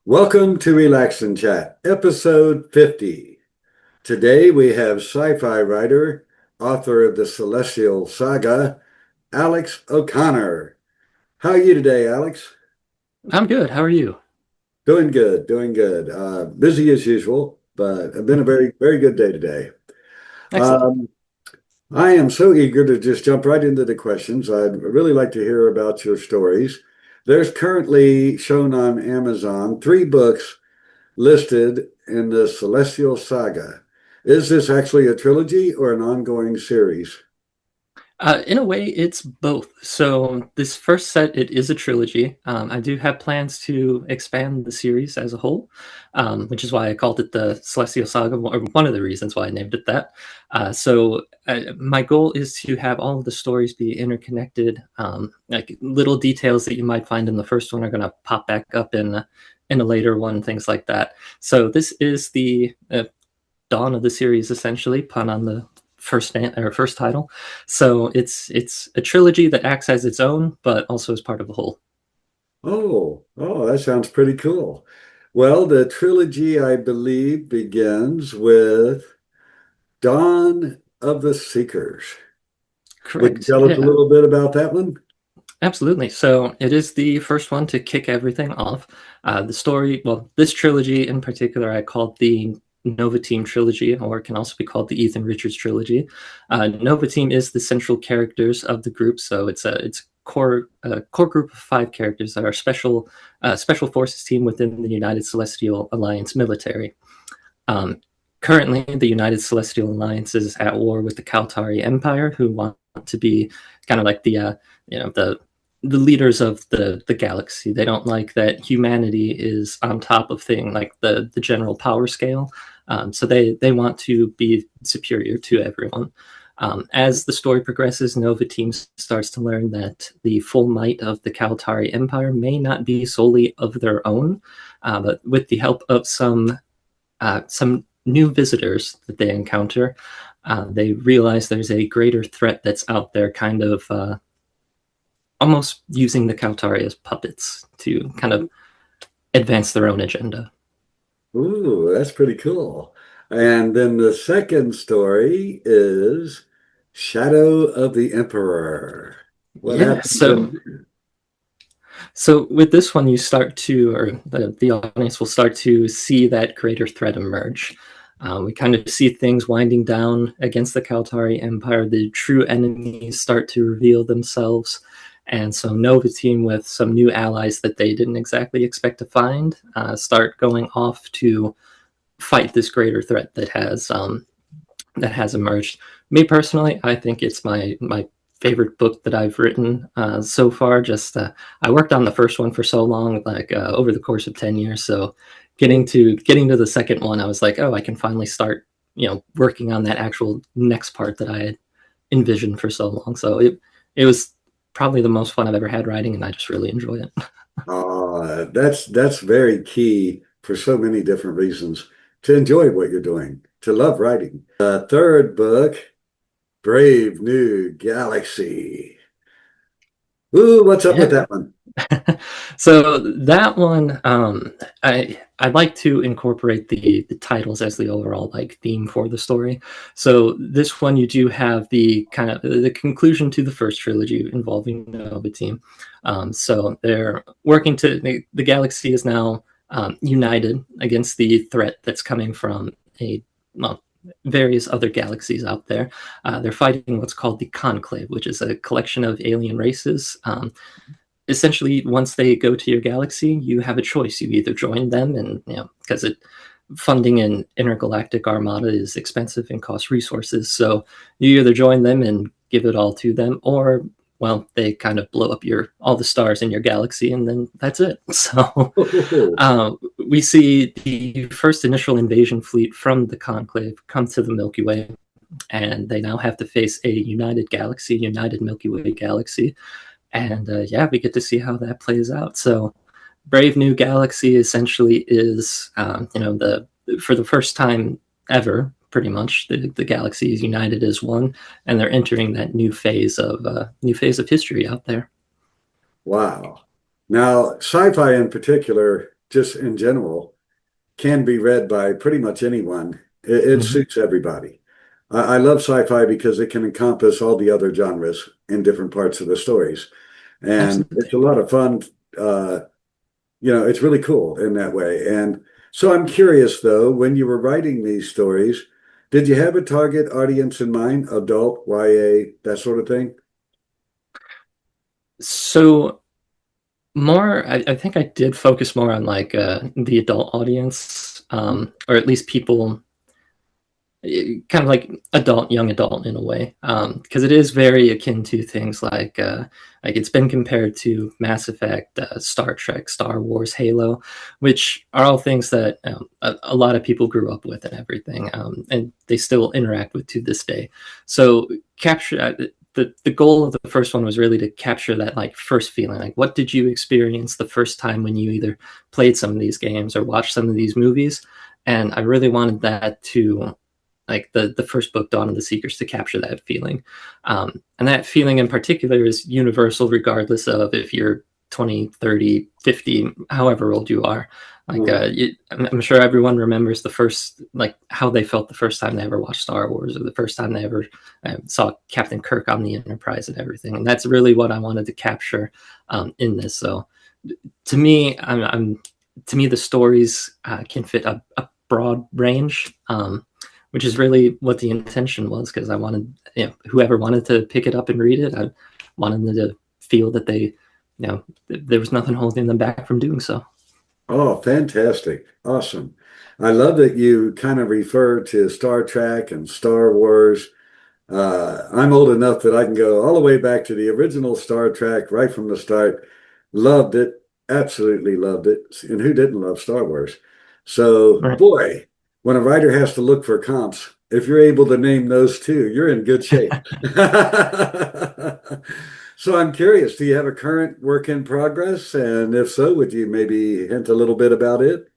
Welcome to Relax and Chat, episode 50. Today we have sci-fi writer, author of the Celestial Saga, Alex O'Connor. How are you today, Alex? I'm good. How are you? Doing good, doing good. Busy as usual, but it's been a very, very good day today. Excellent. Um, I am so eager to just jump right into the questions. I'd really like to hear about your stories. There's currently shown on Amazon three books listed in the Celestial Saga. Is this actually a trilogy or an ongoing series? In a way, it's both. So this first set, it is a trilogy. I do have plans to expand the series as a whole, which is why I called it the Celestial Saga, or one of the reasons why I named it that. My goal is to have all of the stories be interconnected. Like little details that you might find in the first one are going to pop back up in a later one, things like that. So this is the dawn of the series, essentially, pun on the first title. So it's a trilogy that acts as its own, but also as part of a whole. Oh, that sounds pretty cool. Well, the trilogy, I believe, begins with Dawn of the Seekers. Would you Correct. tell us a Yeah, little bit about that one? absolutely. So it is the first one to kick everything off. The story, well, this trilogy in particular, I called the Nova Team trilogy, or it can also be called the Ethan Richards trilogy. Nova Team is the central characters of the group, so it's core group of five characters that are special forces team within the United Celestial Alliance military. Um, Currently, the United Celestial Alliance is at war with the Kaltari Empire, who want to be kind of like the leaders of the galaxy. They don't like that humanity is on top of thing like the general power scale. So they want to be superior to everyone. As the story progresses, Nova Team starts to learn that the full might of the Kaltari Empire may not be solely of their own, but with the help of some new visitors that they encounter, they realize there's a greater threat that's out there, kind of almost using the Kaltari as puppets to kind of advance their own agenda. Ooh, that's pretty cool. And then the second story is Shadow of the Emperor. What Yeah, happens so in so with this one, you start to, or the audience will start to see that greater threat emerge. We kind of see things winding down against the Kaltari Empire. The true enemies start to reveal themselves. And so Nova Team, with some new allies that they didn't exactly expect to find, start going off to fight this greater threat that has emerged. Me personally, I think it's my favorite book that I've written so far. Just I worked on the first one for so long, like over the course of 10 years. So getting to the second one, I was like, oh, I can finally start, working on that actual next part that I had envisioned for so long. So it was probably the most fun I've ever had writing, and I just really enjoy it. that's very key for so many different reasons to enjoy what you're doing, to love writing. The third book, Brave New Galaxy. Ooh, what's up with Yeah. that one? So that one, I like to incorporate the titles as the overall like theme for the story. So this one, you do have the kind of the conclusion to the first trilogy involving Nova Team. So they're working to the galaxy is now united against the threat that's coming from a well, various other galaxies out there. They're fighting what's called the Conclave, which is a collection of alien races. Essentially, once they go to your galaxy, you have a choice. You either join them, and because it funding an intergalactic armada is expensive and costs resources, so you either join them and give it all to them, or well, they kind of blow up your all the stars in your galaxy, and then that's it. So Oh, we see the first initial invasion fleet from the Conclave come to the Milky Way, and they now have to face a united galaxy, united Milky Way galaxy, and yeah, we get to see how that plays out. So, Brave New Galaxy essentially is, the for the first time ever, pretty much the galaxy is united as one, and they're entering that new phase of history out there. wow. Now, sci-fi in particular just in general, can be read by pretty much anyone. It Mhm. suits everybody. I love sci-fi because it can encompass all the other genres in different parts of the stories. And it's Absolutely. a lot of fun. Uh, it's really cool in that way. And so I'm curious though, when you were writing these stories, did you have a target audience in mind, adult, YA, that sort of thing? So more, I think I did focus more on like the adult audience, or at least people kind of like adult, young adult in a way, because it is very akin to things like it's been compared to Mass Effect, Star Trek, Star Wars, Halo, which are all things that a lot of people grew up with and everything, and they still interact with to this day. So capture the goal of the first one was really to capture that like first feeling, like what did you experience the first time when you either played some of these games or watched some of these movies, and I really wanted that to like the first book, Dawn of the Seekers, to capture that feeling. And that feeling in particular is universal regardless of if you're 20, 30, 50, however old you are. Like Uh, I'm sure everyone remembers the first, like how they felt the first time they ever watched Star Wars, or the first time they ever saw Captain Kirk on the Enterprise and everything. And that's really what I wanted to capture in this. So to me, to me the stories can fit a broad range, which is really what the intention was, because I wanted, whoever wanted to pick it up and read it, I wanted them to feel that there was nothing holding them back from doing so. oh, fantastic. Awesome. I love that you kind of refer to Star Trek and Star Wars. I'm old enough that I can go all the way back to the original Star Trek right from the start. Loved it, absolutely loved it. And who didn't love Star Wars? So, Right. boy, when a writer has to look for comps, if you're able to name those two, you're in good shape. So I'm curious, do you have a current work in progress? And if so, would you maybe hint a little bit about it?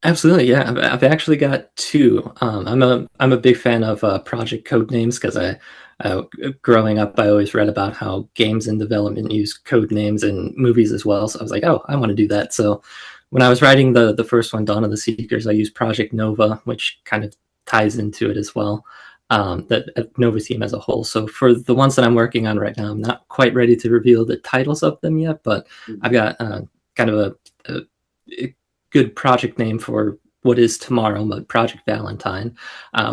Absolutely, yeah. I've actually got two. I'm a big fan of project code names because growing up I always read about how games in development use code names in movies as well. So I was like, oh, I want to do that. So when I was writing the first one, Dawn of the Seekers, I used Project Nova, which kind of ties into it as well. That Nova team as a whole. So for the ones that I'm working on right now, I'm not quite ready to reveal the titles of them yet, but I've got kind of a good project name for what is tomorrow, but Project Valentine,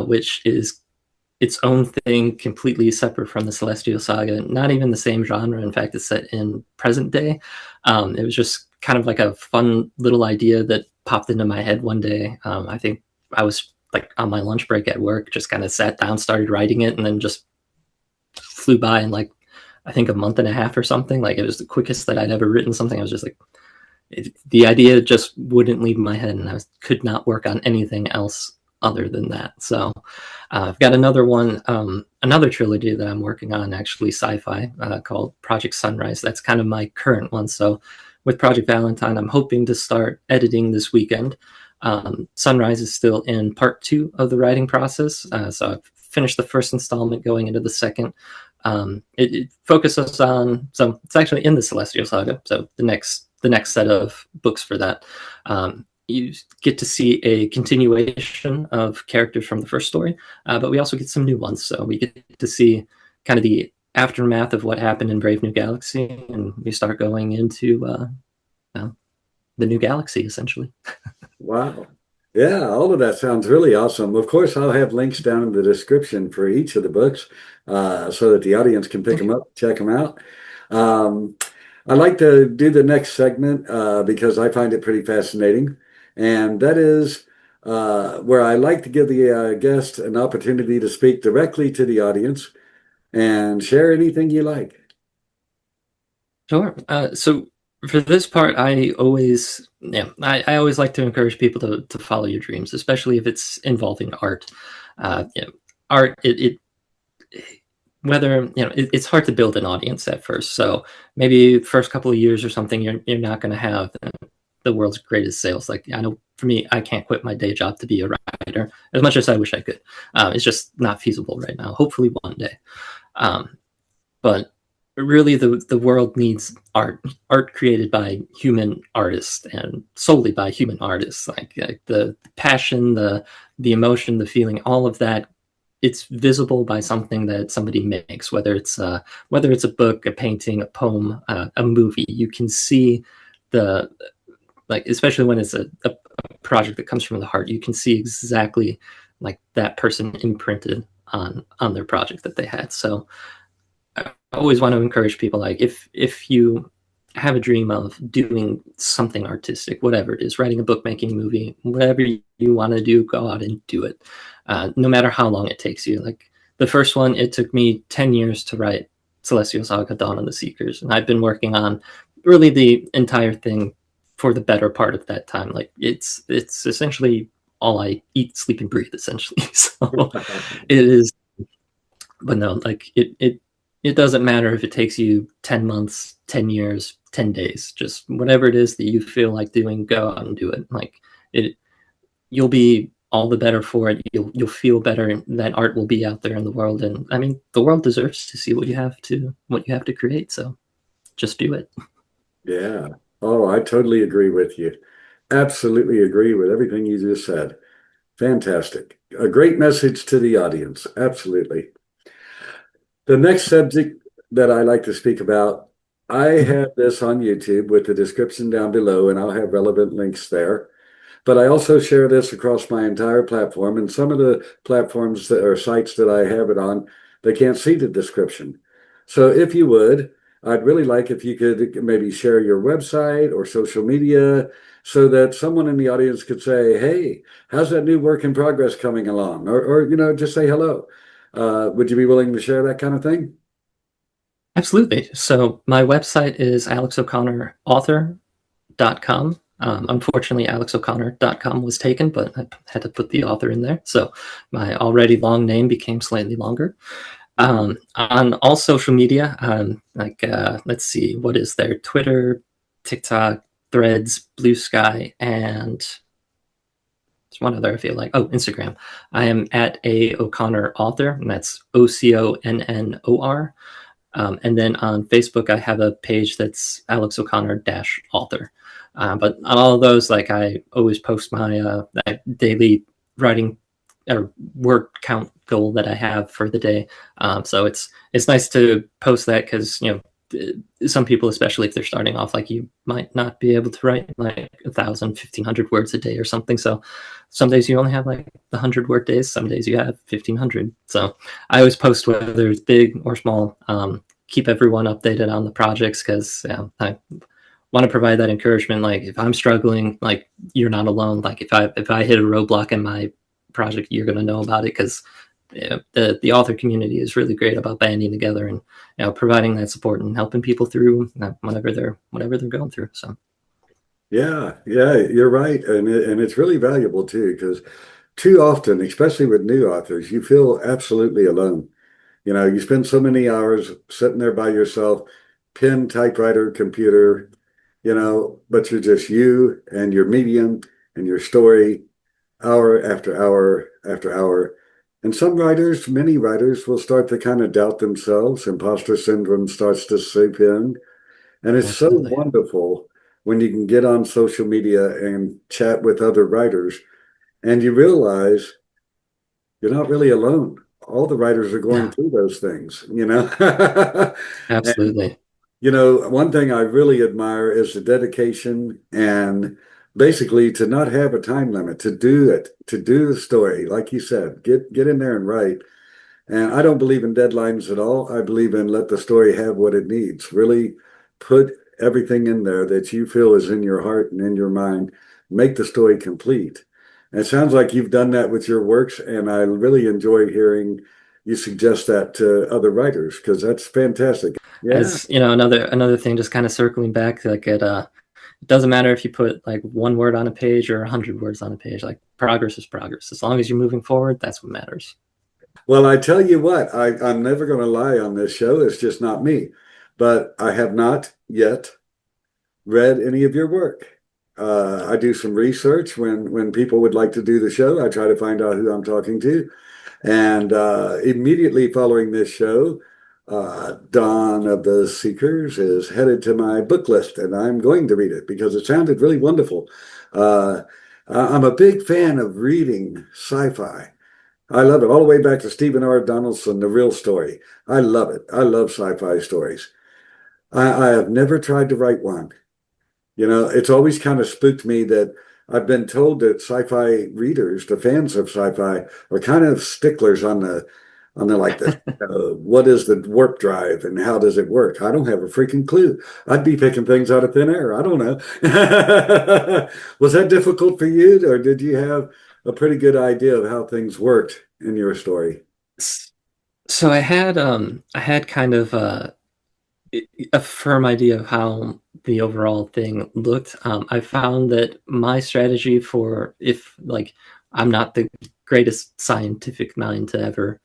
which is its own thing, completely separate from the Celestial Saga. Not even the same genre. In fact, it's set in present day. It was just kind of like a fun little idea that popped into my head one day. I think I was like on my lunch break at work, just kind of sat down, started writing it, and then just flew by in like I think a month and a half or something. Like it was the quickest that I'd ever written something. I was just like, the idea just wouldn't leave my head, and I could not work on anything else other than that. So I've got another one, another trilogy that I'm working on, actually sci-fi, called Project Sunrise. That's kind of my current one. So with Project Valentine, I'm hoping to start editing this weekend. Sunrise is still in part two of the writing process. So I've finished the first installment, going into the second. It focuses on, so it's actually in the Celestial Saga. So the next set of books for that, you get to see a continuation of characters from the first story, but we also get some new ones. So we get to see kind of the aftermath of what happened in Brave New Galaxy, and we start going into the new galaxy essentially. Wow. Yeah, all of that sounds really awesome. Of course, I'll have links down in the description for each of the books so that the audience can pick them Okay. up, check them out. Um, I like to do the next segment because I find it pretty fascinating. And that is where I like to give the guest an opportunity to speak directly to the audience and share anything you like. Sure. So for this part, I always like to encourage people to follow your dreams, especially if it's involving art. Art, whether it's hard to build an audience at first. So maybe first couple of years or something, you're not going to have the world's greatest sales. Like I know for me, I can't quit my day job to be a writer as much as I wish I could. It's just not feasible right now. Hopefully one day. Um, but really the world needs art created by human artists and solely by human artists. Like the passion, the emotion, the feeling, all of that, it's visible by something that somebody makes, whether it's a book, a painting, a poem, a movie. You can see the, like, especially when it's a project that comes from the heart, you can see exactly like that person imprinted on their project that they had. So I always want to encourage people, like, if you have a dream of doing something artistic, whatever it is, writing a book, making a movie, whatever you want to do, go out and do it, no matter how long it takes you. Like the first one, it took me 10 years to write Celestial Saga Dawn of the Seekers, and I've been working on really the entire thing for the better part of that time. Like it's essentially all I eat, sleep, and breathe, essentially. So it is, but no, like it doesn't matter if it takes you 10 months, 10 years, 10 days, just whatever it is that you feel like doing, go out and do it. Like it, you'll be all the better for it. You'll feel better, and that art will be out there in the world. And I mean, the world deserves to see what you have to create. So just do it. Yeah. Oh, I totally agree with you. Absolutely agree with everything you just said. Fantastic. A great message to the audience. Absolutely. The next subject that I like to speak about, I have this on YouTube with the description down below, and I'll have relevant links there. But I also share this across my entire platform, and some of the platforms that or sites that I have it on, they can't see the description. So if you would, I'd really like if you could maybe share your website or social media so that someone in the audience could say, hey, how's that new work in progress coming along? Or just say hello. Would you be willing to share that kind of thing? Absolutely. So my website is alexoconnorauthor.com. Unfortunately, alexo'connor.com was taken, but I had to put the author in there. So my already long name became slightly longer. On all social media, let's see, what is there? Twitter, TikTok, Threads, Blue Sky, and there's one other I feel like. Oh, Instagram. I am at A O'Connor Author, and that's OCONNOR. And then on Facebook, I have a page that's Alex O'Connor author. But on all of those, like, I always post my daily writing or word count goal that I have for the day. So it's nice to post that because, some people, especially if they're starting off, like, you might not be able to write like 1,000, 1,500 words a day or something. So some days you only have like the 100-word days. Some days you have 1,500. So I always post whether it's big or small. Keep everyone updated on the projects because I want to provide that encouragement. Like if I'm struggling, like you're not alone. Like if I hit a roadblock in my project, you're going to know about it because the author community is really great about banding together and providing that support and helping people through whatever they're going through. So Yeah, you're right, and it's really valuable too because too often, especially with new authors, you feel absolutely alone. You spend so many hours sitting there by yourself, pen, typewriter, computer, but you're just you and your medium and your story, hour after hour after hour. And many writers will start to kind of doubt themselves. Imposter syndrome starts to seep in. And it's so absolutely, wonderful when you can get on social media and chat with other writers and you realize you're not really alone. All the writers are going yeah, through those things. And, absolutely, one thing I really admire is the dedication and basically to not have a time limit, to do it, to do the story. Like you said, get in there and write. And I don't believe in deadlines at all. I believe in let the story have what it needs. Really put everything in there that you feel is in your heart and in your mind. Make the story complete. And it sounds like you've done that with your works, and I really enjoy hearing you suggest that to other writers because that's fantastic. Yeah. as another thing, just kind of circling back, like it doesn't matter if you put like one word on a page or 100 words on a page. Like progress is progress. As long as you're moving forward, that's what matters. Well, I tell you what, I'm never going to lie on this show. It's just not me. But I have not yet read any of your work. I do some research when people would like to do the show. I try to find out who I'm talking to. And immediately following this show, Dawn of the Seekers is headed to my book list, and I'm going to read it because it sounded really wonderful. Uh, I'm a big fan of reading sci-fi. I love it all the way back to Stephen R. Donaldson, The Real Story. I love it. I love sci-fi stories. I have never tried to write one. It's always kind of spooked me that I've been told that sci-fi readers, the fans of sci-fi, are kind of sticklers on the like the what is the warp drive and how does it work? I don't have a freaking clue. I'd be picking things out of thin air. I don't know. Was that difficult for you, or did you have a pretty good idea of how things worked in your story? So I had kind of a firm idea of how the overall thing looked. I found that my strategy for if like I'm not the greatest scientific mind to ever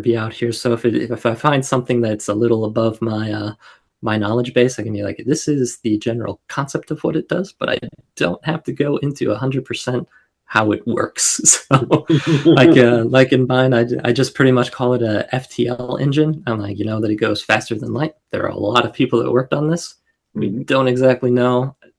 be out here. So if I find something that's a little above my knowledge base, I can be like, this is the general concept of what it does, but I don't have to go into 100% how it works. So like in mine, I just pretty much call it a FTL engine. I'm like, that it goes faster than light. There are a lot of people that worked on this. We don't exactly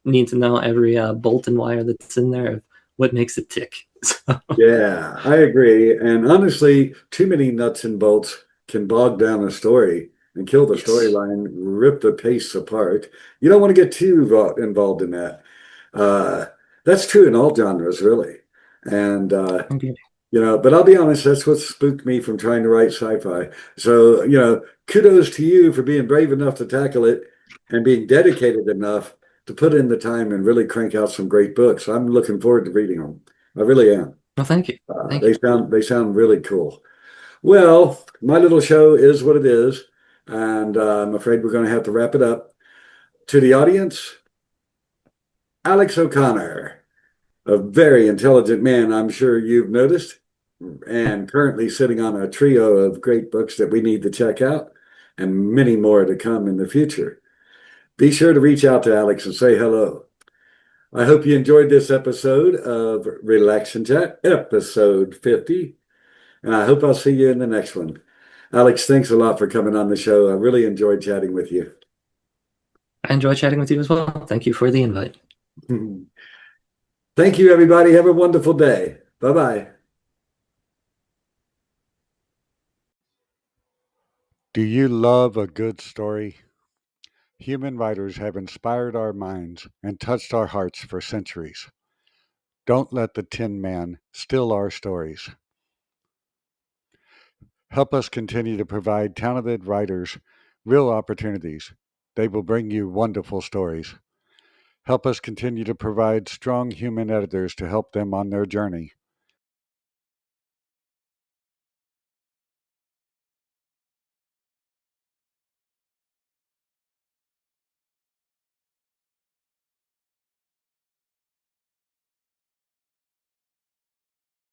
need to know every bolt and wire that's in there of what makes it tick. So. Yeah, I agree. And honestly, too many nuts and bolts can bog down a story and kill the Yes. storyline, rip the pace apart. You don't want to get too involved in that. Uh, that's true in all genres, really. And Okay. but I'll be honest, that's what spooked me from trying to write sci-fi. So, kudos to you for being brave enough to tackle it and being dedicated enough to put in the time and really crank out some great books. I'm looking forward to reading them. I really am. Well, thank you. Thank you. They sound really cool. Well, my little show is what it is, and I'm afraid we're going to have to wrap it up. To the audience, Alex O'Connor, a very intelligent man, I'm sure you've noticed, and currently sitting on a trio of great books that we need to check out, and many more to come in the future. Be sure to reach out to Alex and say hello. I hope you enjoyed this episode of Relax and Chat, episode 50, and I hope I'll see you in the next one. Alex, thanks a lot for coming on the show. I really enjoyed chatting with you. I enjoy chatting with you as well. Thank you for the invite. Thank you, everybody. Have a wonderful day. Bye bye. Do you love a good story? Human writers have inspired our minds and touched our hearts for centuries. Don't let the Tin Man steal our stories. Help us continue to provide talented writers real opportunities. They will bring you wonderful stories. Help us continue to provide strong human editors to help them on their journey.